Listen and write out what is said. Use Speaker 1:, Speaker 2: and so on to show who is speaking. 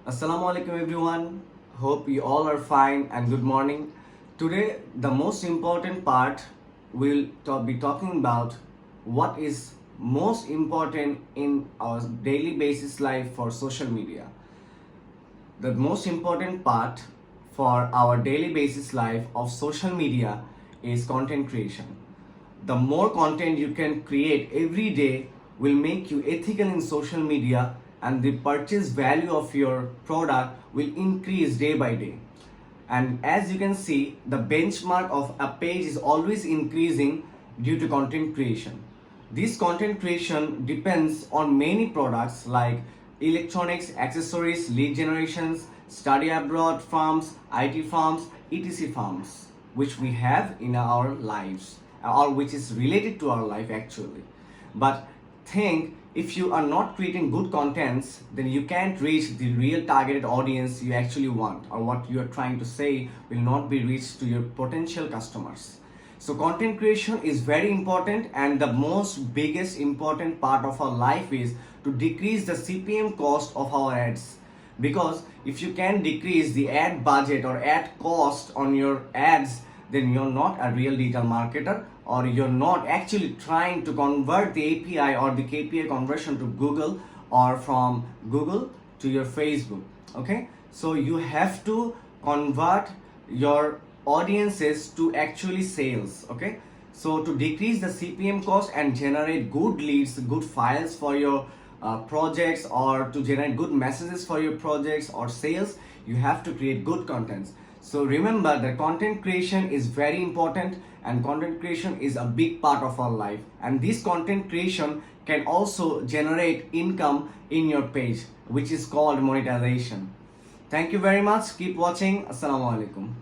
Speaker 1: Assalamu alaikum everyone. Hope you all are fine and good morning. Today, the most important part be talking about what is most important in our daily basis life for social media. The most important part for our daily basis life of social media is content creation. The more content you can create every day will make you ethical in social media, and the purchase value of your product will increase day by day. And as you can see, the benchmark of a page is always increasing due to content creation. This content creation depends on many products like electronics, accessories, lead generations, study abroad firms, IT firms, etc firms, which we have in our lives or which is related to our life actually. But think, if you are not creating good contents, then you can't reach the real targeted audience you actually want, or what you are trying to say will not be reached to your potential customers. So content creation is very important, and the most biggest important part of our life is to decrease the CPM cost of our ads. Because if you can decrease the ad budget or ad cost on your ads, then you're not a real digital marketer, or you're not actually trying to convert the API or the KPI conversion to Google, or from Google to your Facebook. Okay, so you have to convert your audiences to actually sales. Okay, so to decrease the CPM cost and generate good leads, good files for your projects, or to generate good messages for your projects or sales, you have to create good contents. So remember that content creation is very important, and content creation is a big part of our life, and this content creation can also generate income in your page, which is called monetization. Thank you very much. Keep watching. Assalamu alaikum.